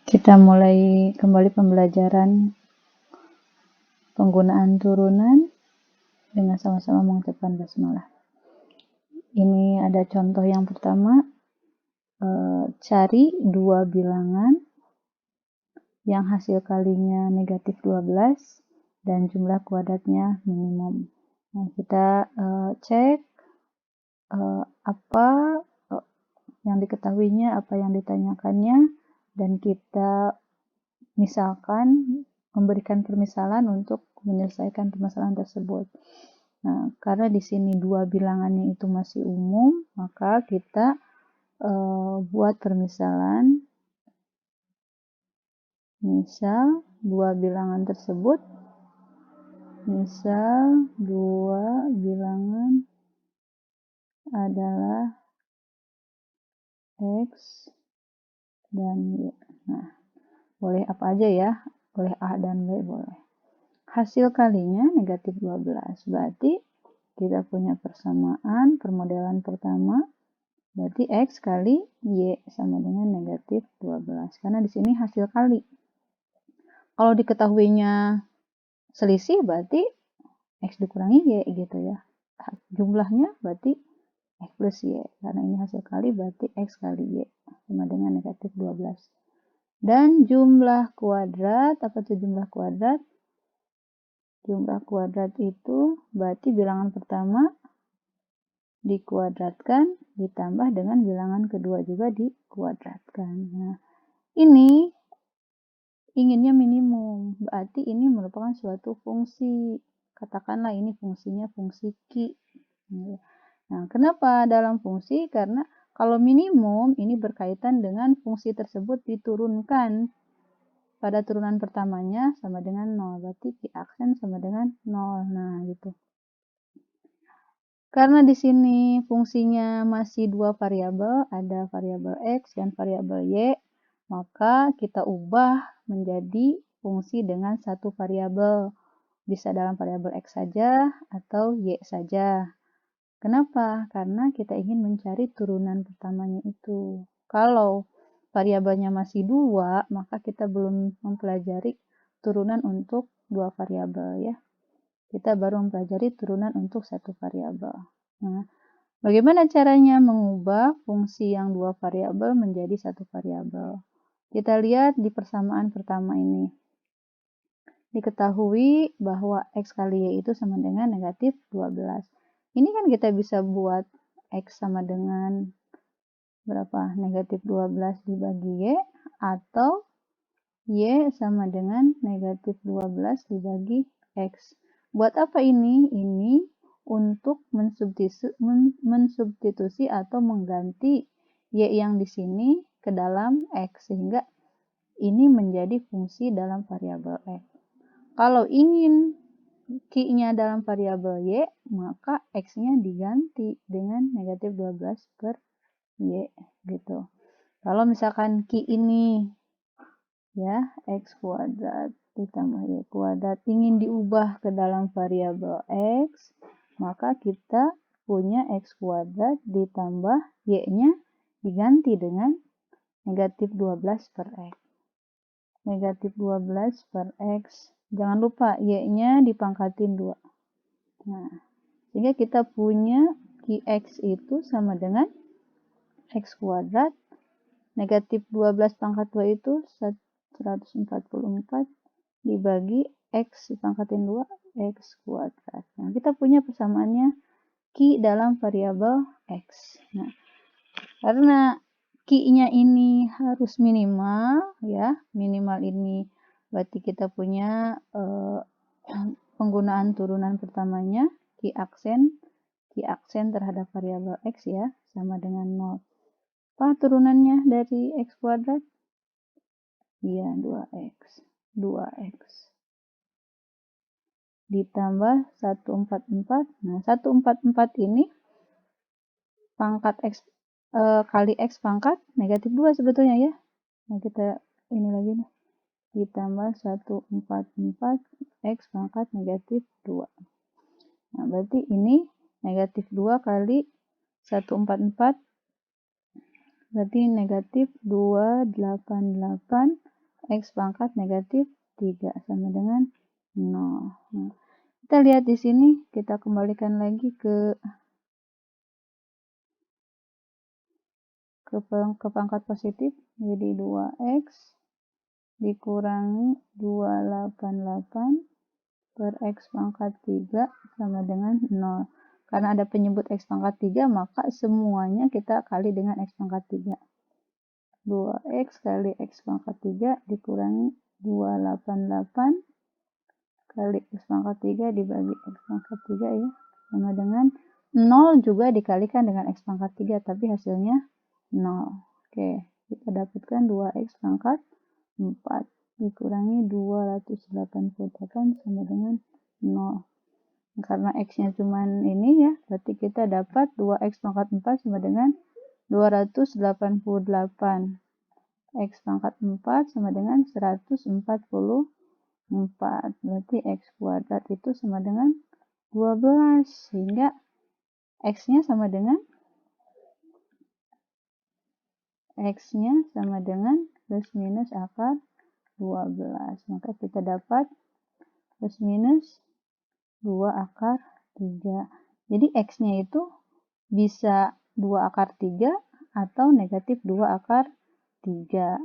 Kita mulai kembali pembelajaran penggunaan turunan dengan sama-sama mengucapkan basmalah. Ini ada contoh yang pertama, cari dua bilangan yang hasil kalinya negatif 12 dan jumlah kuadratnya minimum. Nah, kita cek apa yang diketahuinya, apa yang ditanyakannya, dan kita misalkan memberikan permisalan untuk menyelesaikan permasalahan tersebut. Nah, karena di sini dua bilangannya itu masih umum, maka kita buat permisalan. Misal dua bilangan tersebut, misal dua bilangan adalah X dan Y. Nah, boleh apa aja ya, boleh A dan B boleh. Hasil kalinya negatif 12, berarti kita punya persamaan, permodelan pertama, berarti X kali Y sama dengan negatif 12, karena di sini hasil kali. Kalau diketahuinya selisih, berarti X dikurangi Y gitu ya. Jumlahnya berarti X plus Y, karena ini hasil kali berarti X kali Y sama dengan negatif 12. Dan jumlah kuadrat, apa itu jumlah kuadrat? Jumlah kuadrat itu berarti bilangan pertama dikuadratkan ditambah dengan bilangan kedua juga dikuadratkan. Nah, ini inginnya minimum, berarti ini merupakan suatu fungsi. Katakanlah ini fungsinya fungsi Q. Nah, kenapa dalam fungsi? Karena kalau minimum ini berkaitan dengan fungsi tersebut diturunkan pada turunan pertamanya sama dengan 0. Berarti Q aksen sama dengan 0. Nah, gitu. Karena di sini fungsinya masih dua variabel, ada variabel X dan variabel Y, maka kita ubah menjadi fungsi dengan satu variabel. Bisa dalam variabel X saja atau Y saja. Kenapa? Karena kita ingin mencari turunan pertamanya itu. Kalau variabelnya masih dua, maka kita belum mempelajari turunan untuk dua variabel ya. Kita baru mempelajari turunan untuk satu variabel. Nah, bagaimana caranya mengubah fungsi yang dua variabel menjadi satu variabel? Kita lihat di persamaan pertama ini. Diketahui bahwa X kali Y itu sama dengan negatif 12. Ini kan kita bisa buat X sama dengan berapa? Negatif 12 dibagi Y, atau Y sama dengan negatif 12 dibagi X. Buat apa ini? Ini untuk mensubstitusi atau mengganti Y yang di sini ke dalam X, sehingga ini menjadi fungsi dalam variabel X. Kalau ingin Q-nya dalam variabel Y, maka X-nya diganti dengan negatif 12 per Y, gitu. Kalau misalkan Q ini ya X kuadrat ditambah Y kuadrat ingin diubah ke dalam variabel X, maka kita punya X kuadrat ditambah Y-nya diganti dengan negatif 12 per X. Negatif 12 per X. Jangan lupa Y-nya dipangkatin 2. Nah, sehingga kita punya Qx itu sama dengan X kuadrat. Negatif 12 pangkat 2 itu 144 dibagi X dipangkatin 2, X kuadrat. Nah, kita punya persamaannya Q dalam variabel X. Nah, karena Q-nya ini harus minimal, ya, minimal ini berarti kita punya penggunaan turunan pertamanya Q aksen terhadap variabel X ya, sama dengan 0. Apa turunannya dari X kuadrat? Iya, 2X. 2X. Ditambah 144. Nah, 144 ini pangkat X kali X pangkat negatif 2 sebetulnya ya. Nah, kita ini lagi nih. Ditambah 144 X pangkat negatif 2. Nah, berarti ini negatif 2 kali 144 berarti negatif 288 X pangkat negatif 3 sama dengan 0. Nah, kita lihat di sini, kita kembalikan lagi ke pangkat positif, jadi 2X dikurangi 288 per X pangkat 3 sama dengan 0. Karena ada penyebut X pangkat 3, maka semuanya kita kali dengan X pangkat 3. 2X kali X pangkat 3 dikurangi 288 kali X pangkat 3 dibagi X pangkat 3 ya, sama dengan 0 juga dikalikan dengan X pangkat 3, tapi hasilnya 0. Oke, kita dapatkan 2X pangkat 4 dikurangi 288 sama dengan 0. Karena X-nya cuman ini ya, berarti kita dapat 2X pangkat 4 sama dengan 288. X pangkat 4 sama dengan 144. Berarti X kuadrat itu sama dengan 12. Sehingga X-nya sama dengan plus minus akar 12. Maka kita dapat plus minus 2 akar 3. Jadi X-nya itu bisa 2 akar 3 atau negatif 2 akar 3.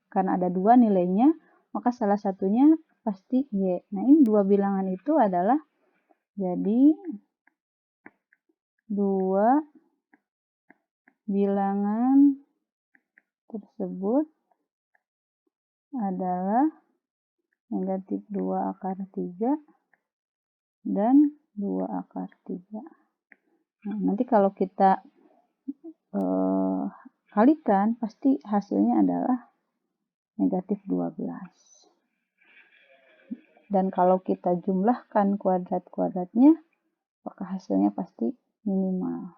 Karena ada 2 nilainya, maka salah satunya pasti Y. Nah, ini dua bilangan itu adalah, jadi dua bilangan tersebut adalah negatif 2 akar 3 dan 2 akar 3. Nah, nanti kalau kita kalikan, pasti hasilnya adalah negatif 12. Dan kalau kita jumlahkan kuadrat-kuadratnya, maka hasilnya pasti minimal.